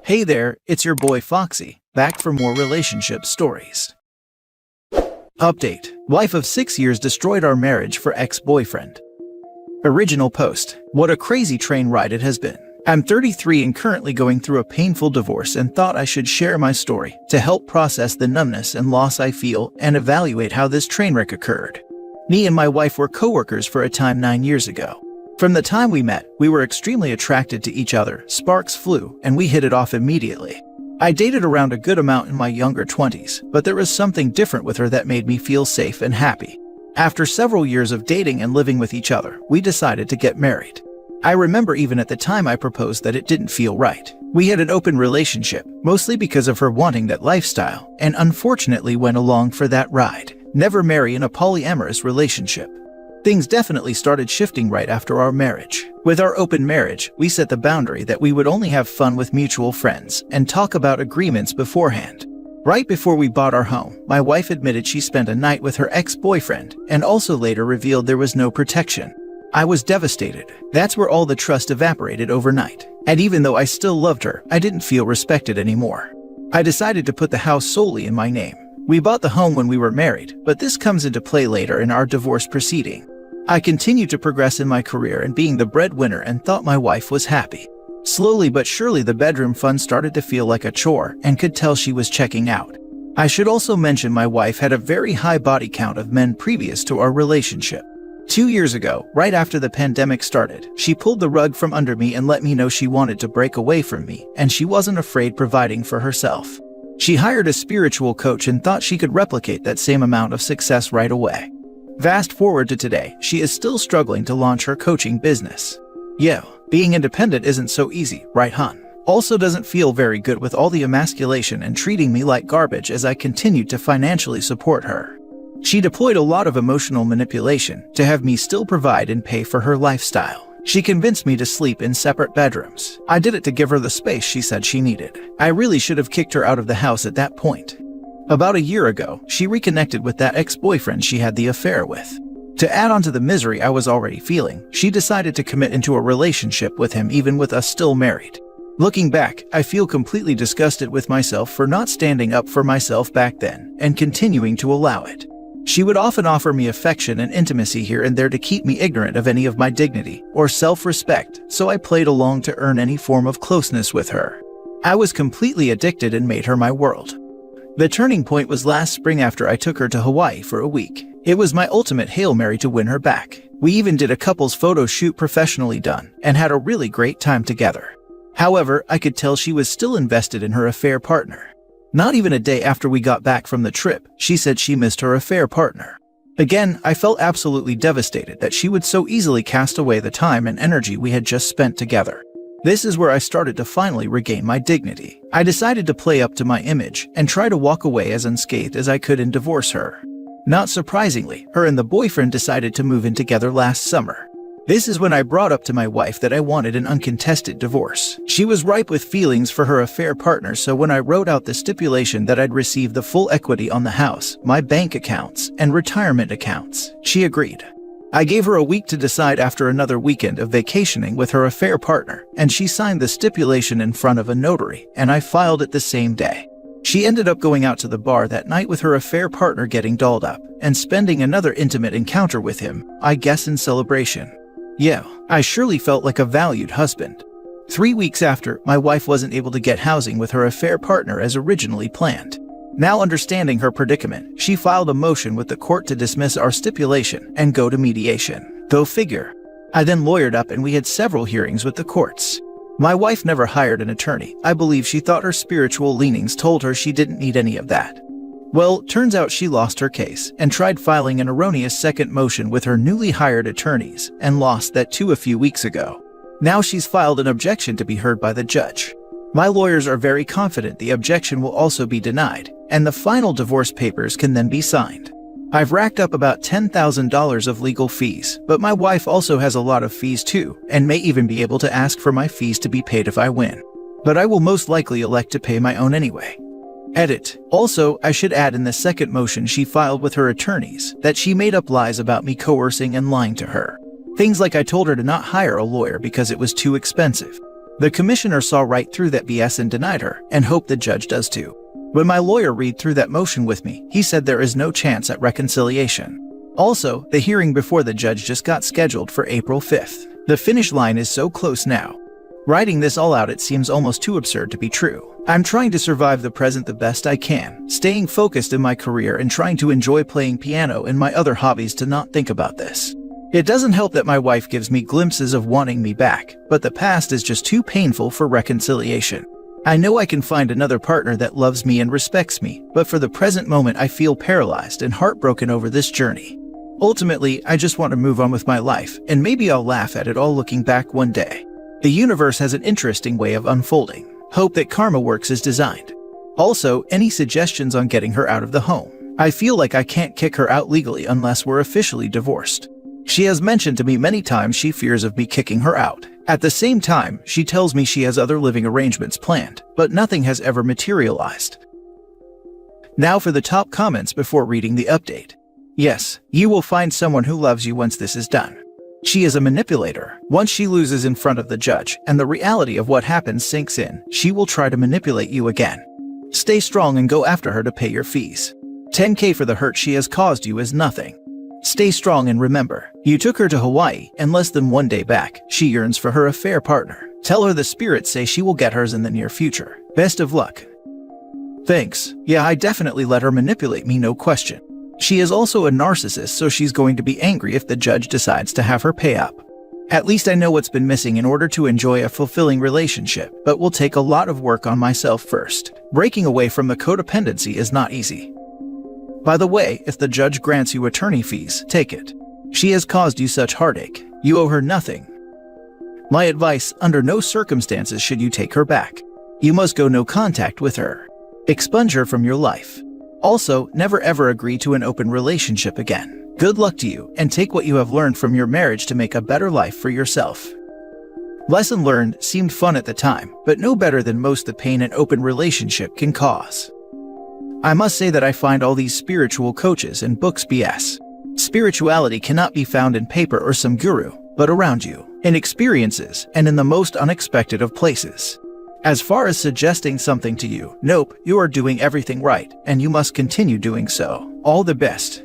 Hey there, it's your boy Foxy, back for more relationship stories. Update: wife of 6 years destroyed our marriage for ex-boyfriend. Original post: what a crazy train ride it has been. I'm 33 and currently going through a painful divorce and thought I should share my story to help process the numbness and loss I feel and evaluate how this train wreck occurred. Me and my wife were co-workers for a time 9 years ago. From the time we met, we were extremely attracted to each other, sparks flew, and we hit it off immediately. I dated around a good amount in my younger 20s, but there was something different with her that made me feel safe and happy. After several years of dating and living with each other, we decided to get married. I remember even at the time I proposed that it didn't feel right. We had an open relationship, mostly because of her wanting that lifestyle, and unfortunately went along for that ride. Never marry in a polyamorous relationship. Things definitely started shifting right after our marriage. With our open marriage, we set the boundary that we would only have fun with mutual friends and talk about agreements beforehand. Right before we bought our home, my wife admitted she spent a night with her ex-boyfriend and also later revealed there was no protection. I was devastated. That's where all the trust evaporated overnight. And even though I still loved her, I didn't feel respected anymore. I decided to put the house solely in my name. We bought the home when we were married, but this comes into play later in our divorce proceeding. I continued to progress in my career and being the breadwinner and thought my wife was happy. Slowly but surely the bedroom fun started to feel like a chore and could tell she was checking out. I should also mention my wife had a very high body count of men previous to our relationship. 2 years ago, right after the pandemic started, she pulled the rug from under me and let me know she wanted to break away from me and she wasn't afraid providing for herself. She hired a spiritual coach and thought she could replicate that same amount of success right away. Fast forward to today, she is still struggling to launch her coaching business. Yo, being independent isn't so easy, right hun? Also doesn't feel very good with all the emasculation and treating me like garbage as I continued to financially support her. She deployed a lot of emotional manipulation to have me still provide and pay for her lifestyle. She convinced me to sleep in separate bedrooms. I did it to give her the space she said she needed. I really should have kicked her out of the house at that point. About a year ago, she reconnected with that ex-boyfriend she had the affair with. To add on to the misery I was already feeling, she decided to commit into a relationship with him even with us still married. Looking back, I feel completely disgusted with myself for not standing up for myself back then and continuing to allow it. She would often offer me affection and intimacy here and there to keep me ignorant of any of my dignity or self-respect, so I played along to earn any form of closeness with her. I was completely addicted and made her my world. The turning point was last spring after I took her to Hawaii for a week. It was my ultimate Hail Mary to win her back. We even did a couple's photo shoot professionally done and had a really great time together. However, I could tell she was still invested in her affair partner. Not even a day after we got back from the trip, she said she missed her affair partner. Again, I felt absolutely devastated that she would so easily cast away the time and energy we had just spent together. This is where I started to finally regain my dignity. I decided to play up to my image and try to walk away as unscathed as I could and divorce her. Not surprisingly, her and the boyfriend decided to move in together last summer. This is when I brought up to my wife that I wanted an uncontested divorce. She was ripe with feelings for her affair partner, so when I wrote out the stipulation that I'd receive the full equity on the house, my bank accounts, and retirement accounts, she agreed. I gave her a week to decide after another weekend of vacationing with her affair partner, and she signed the stipulation in front of a notary, and I filed it the same day. She ended up going out to the bar that night with her affair partner getting dolled up, and spending another intimate encounter with him, I guess in celebration. Yeah, I surely felt like a valued husband. 3 weeks after, my wife wasn't able to get housing with her affair partner as originally planned. Now understanding her predicament, she filed a motion with the court to dismiss our stipulation and go to mediation. Go figure. I then lawyered up and we had several hearings with the courts. My wife never hired an attorney. I believe she thought her spiritual leanings told her she didn't need any of that. Well, turns out she lost her case and tried filing an erroneous second motion with her newly hired attorneys and lost that too a few weeks ago. Now she's filed an objection to be heard by the judge. My lawyers are very confident the objection will also be denied, and the final divorce papers can then be signed. I've racked up about $10,000 of legal fees, but my wife also has a lot of fees too, and may even be able to ask for my fees to be paid if I win. But I will most likely elect to pay my own anyway. Edit. Also, I should add in the second motion she filed with her attorneys that she made up lies about me coercing and lying to her. Things like I told her to not hire a lawyer because it was too expensive. The commissioner saw right through that BS and denied her, and hoped the judge does too. When my lawyer read through that motion with me, he said there is no chance at reconciliation. Also, the hearing before the judge just got scheduled for April 5th. The finish line is so close now. Writing this all out, it seems almost too absurd to be true. I'm trying to survive the present the best I can, staying focused in my career and trying to enjoy playing piano and my other hobbies to not think about this. It doesn't help that my wife gives me glimpses of wanting me back, but the past is just too painful for reconciliation. I know I can find another partner that loves me and respects me, but for the present moment I feel paralyzed and heartbroken over this journey. Ultimately, I just want to move on with my life, and maybe I'll laugh at it all looking back one day. The universe has an interesting way of unfolding. Hope that karma works as designed. Also, any suggestions on getting her out of the home? I feel like I can't kick her out legally unless we're officially divorced. She has mentioned to me many times she fears of me kicking her out. At the same time, she tells me she has other living arrangements planned, but nothing has ever materialized. Now for the top comments before reading the update. Yes, you will find someone who loves you once this is done. She is a manipulator. Once she loses in front of the judge and the reality of what happens sinks in, she will try to manipulate you again. Stay strong and go after her to pay your fees. 10K for the hurt she has caused you is nothing. Stay strong and remember, you took her to Hawaii, and less than one day back, she yearns for her affair partner. Tell her the spirits say she will get hers in the near future. Best of luck. Thanks. Yeah, I definitely let her manipulate me, no question. She is also a narcissist, so she's going to be angry if the judge decides to have her pay up. At least I know what's been missing in order to enjoy a fulfilling relationship, but will take a lot of work on myself first. Breaking away from the codependency is not easy. By the way, if the judge grants you attorney fees, take it. She has caused you such heartache. You owe her nothing. My advice, under no circumstances should you take her back. You must go no contact with her. Expunge her from your life. Also, never ever agree to an open relationship again. Good luck to you, and take what you have learned from your marriage to make a better life for yourself. Lesson learned seemed fun at the time, but no better than most the pain an open relationship can cause. I must say that I find all these spiritual coaches and books BS. Spirituality cannot be found in paper or some guru, but around you, in experiences, and in the most unexpected of places. As far as suggesting something to you, nope, you are doing everything right, and you must continue doing so. All the best.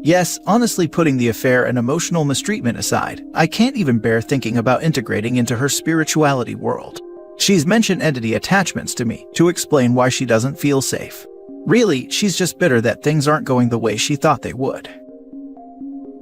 Yes, honestly, putting the affair and emotional mistreatment aside, I can't even bear thinking about integrating into her spirituality world. She's mentioned entity attachments to me to explain why she doesn't feel safe. Really, she's just bitter that things aren't going the way she thought they would.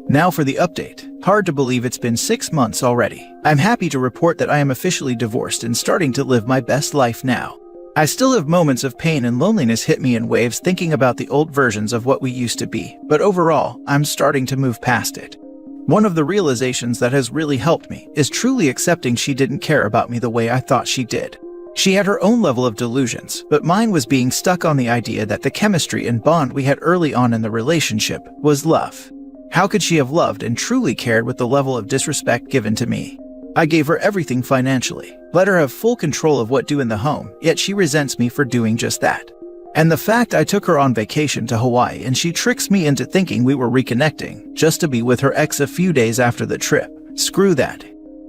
Now for the update. Hard to believe it's been 6 months already. I'm happy to report that I am officially divorced and starting to live my best life now. I still have moments of pain and loneliness hit me in waves thinking about the old versions of what we used to be, but overall, I'm starting to move past it. One of the realizations that has really helped me is truly accepting she didn't care about me the way I thought she did. She had her own level of delusions, but mine was being stuck on the idea that the chemistry and bond we had early on in the relationship was love. How could she have loved and truly cared with the level of disrespect given to me? I gave her everything financially, let her have full control of what do in the home, yet she resents me for doing just that. And the fact I took her on vacation to Hawaii and she tricks me into thinking we were reconnecting, just to be with her ex a few days after the trip. Screw that.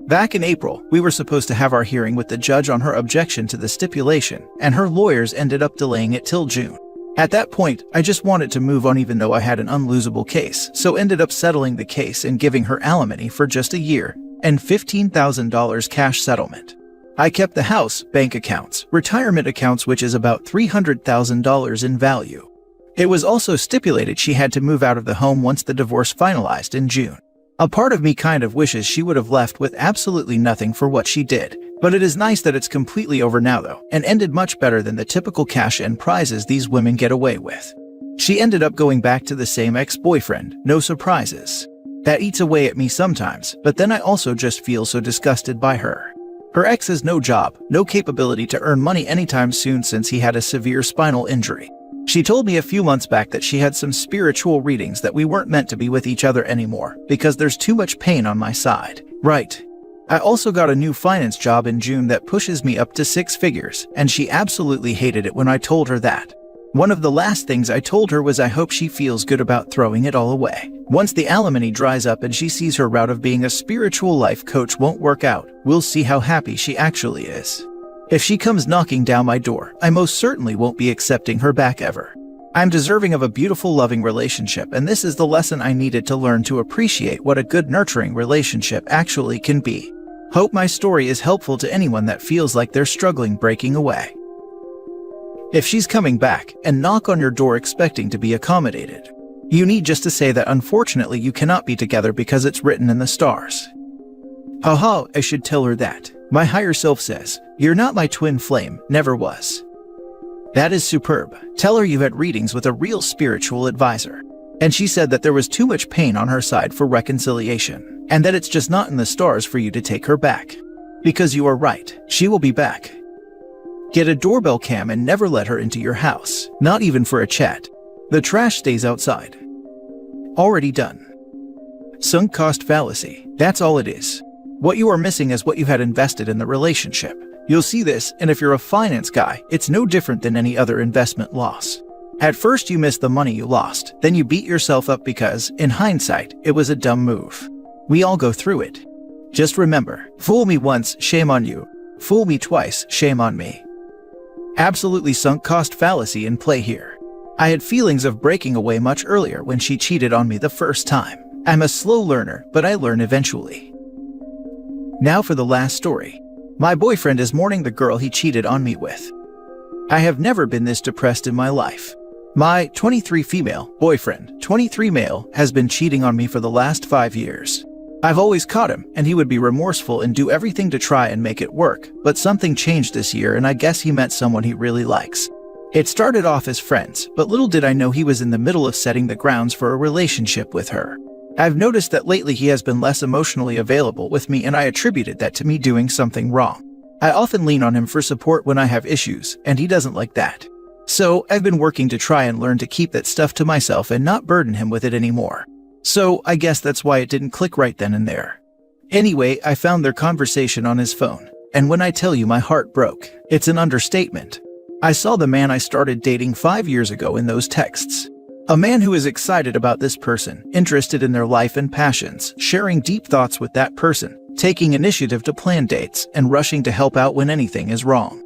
Back in April, we were supposed to have our hearing with the judge on her objection to the stipulation, and her lawyers ended up delaying it till June. At that point, I just wanted to move on even though I had an unlosable case, so ended up settling the case and giving her alimony for just a year, and $15,000 cash settlement. I kept the house, bank accounts, retirement accounts, which is about $300,000 in value. It was also stipulated she had to move out of the home once the divorce finalized in June. A part of me kind of wishes she would have left with absolutely nothing for what she did, but it is nice that it's completely over now though, and ended much better than the typical cash and prizes these women get away with. She ended up going back to the same ex-boyfriend, no surprises. That eats away at me sometimes, but then I also just feel so disgusted by her. Her ex has no job, no capability to earn money anytime soon since he had a severe spinal injury. She told me a few months back that she had some spiritual readings that we weren't meant to be with each other anymore because there's too much pain on my side. Right. I also got a new finance job in June that pushes me up to 6 figures, and she absolutely hated it when I told her that. One of the last things I told her was I hope she feels good about throwing it all away. Once the alimony dries up and she sees her route of being a spiritual life coach won't work out, we'll see how happy she actually is. If she comes knocking down my door, I most certainly won't be accepting her back ever. I'm deserving of a beautiful, loving relationship, and this is the lesson I needed to learn to appreciate what a good, nurturing relationship actually can be. Hope my story is helpful to anyone that feels like they're struggling breaking away. If she's coming back and knock on your door expecting to be accommodated, you need just to say that unfortunately you cannot be together because it's written in the stars. Haha, I should tell her that. My higher self says, you're not my twin flame, never was. That is superb. Tell her you had readings with a real spiritual advisor. And she said that there was too much pain on her side for reconciliation, and that it's just not in the stars for you to take her back. Because you are right, she will be back. Get a doorbell cam and never let her into your house, not even for a chat. The trash stays outside. Already done. Sunk cost fallacy, that's all it is. What you are missing is what you had invested in the relationship. You'll see this, and if you're a finance guy, it's no different than any other investment loss. At first you missed the money you lost, then you beat yourself up because, in hindsight, it was a dumb move. We all go through it. Just remember, fool me once, shame on you. Fool me twice, shame on me. Absolutely sunk cost fallacy in play here. I had feelings of breaking away much earlier when she cheated on me the first time. I'm a slow learner, but I learn eventually. Now for the last story. My boyfriend is mourning the girl he cheated on me with. I have never been this depressed in my life. My 23 female boyfriend, 23 male, has been cheating on me for the last 5 years. I've always caught him, and he would be remorseful and do everything to try and make it work, but something changed this year and I guess he met someone he really likes. It started off as friends, but little did I know he was in the middle of setting the grounds for a relationship with her. I've noticed that lately he has been less emotionally available with me, and I attributed that to me doing something wrong. I often lean on him for support when I have issues, and he doesn't like that. So I've been working to try and learn to keep that stuff to myself and not burden him with it anymore. So I guess that's why it didn't click right then and there. Anyway, I found their conversation on his phone, and when I tell you my heart broke, it's an understatement. I saw the man I started dating 5 years ago in those texts. A man who is excited about this person, interested in their life and passions, sharing deep thoughts with that person, taking initiative to plan dates, and rushing to help out when anything is wrong.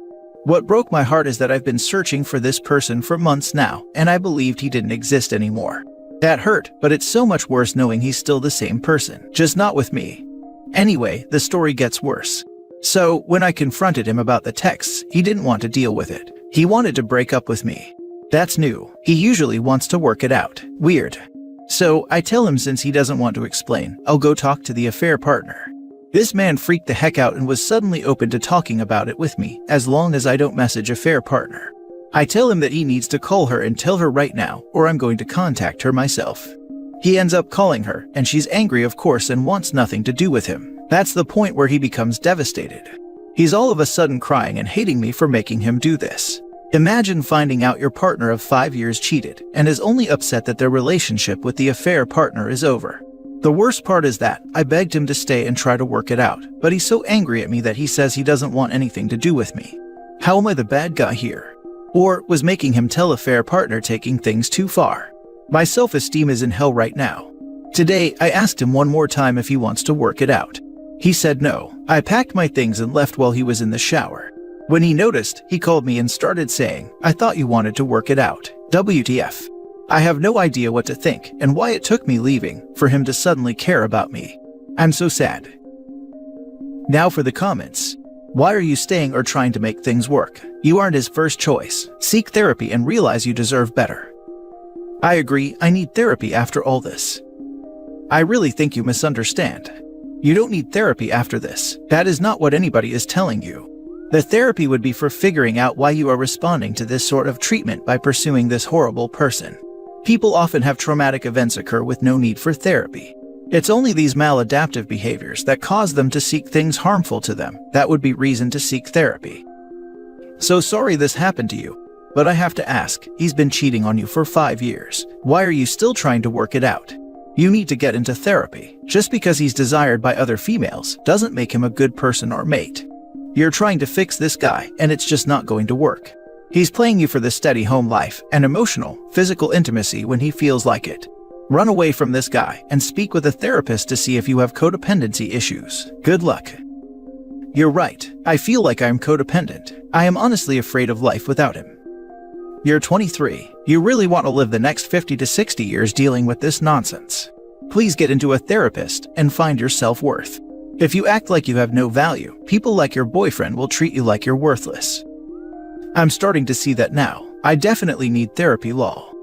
What broke my heart is that I've been searching for this person for months now, and I believed he didn't exist anymore. That hurt, but it's so much worse knowing he's still the same person, just not with me. Anyway, the story gets worse. So, when I confronted him about the texts, he didn't want to deal with it. He wanted to break up with me. That's new. He usually wants to work it out. Weird. So, I tell him since he doesn't want to explain, I'll go talk to the affair partner. This man freaked the heck out and was suddenly open to talking about it with me, as long as I don't message affair partner. I tell him that he needs to call her and tell her right now, or I'm going to contact her myself. He ends up calling her, and she's angry of course and wants nothing to do with him. That's the point where he becomes devastated. He's all of a sudden crying and hating me for making him do this. Imagine finding out your partner of 5 years cheated, and is only upset that their relationship with the affair partner is over. The worst part is that I begged him to stay and try to work it out, but he's so angry at me that he says he doesn't want anything to do with me. How am I the bad guy here? Or was making him tell affair partner taking things too far? My self-esteem is in hell right now. Today, I asked him one more time if he wants to work it out. He said no. I packed my things and left while he was in the shower. When he noticed, he called me and started saying, I thought you wanted to work it out. WTF. I have no idea what to think and why it took me leaving for him to suddenly care about me. I'm so sad. Now for the comments. Why are you staying or trying to make things work? You aren't his first choice. Seek therapy and realize you deserve better. I agree, I need therapy after all this. I really think you misunderstand. You don't need therapy after this. That is not what anybody is telling you. The therapy would be for figuring out why you are responding to this sort of treatment by pursuing this horrible person. People often have traumatic events occur with no need for therapy. It's only these maladaptive behaviors that cause them to seek things harmful to them that would be reason to seek therapy. So sorry this happened to you, but I have to ask, he's been cheating on you for 5 years. Why are you still trying to work it out? You need to get into therapy. Just because he's desired by other females doesn't make him a good person or mate. You're trying to fix this guy, and it's just not going to work. He's playing you for the steady home life and emotional, physical intimacy when he feels like it. Run away from this guy and speak with a therapist to see if you have codependency issues. Good luck. You're right. I feel like I'm codependent. I am honestly afraid of life without him. You're 23. You really want to live the next 50 to 60 years dealing with this nonsense. Please get into a therapist and find your self-worth. If you act like you have no value, people like your boyfriend will treat you like you're worthless. I'm starting to see that now. I definitely need therapy, lol.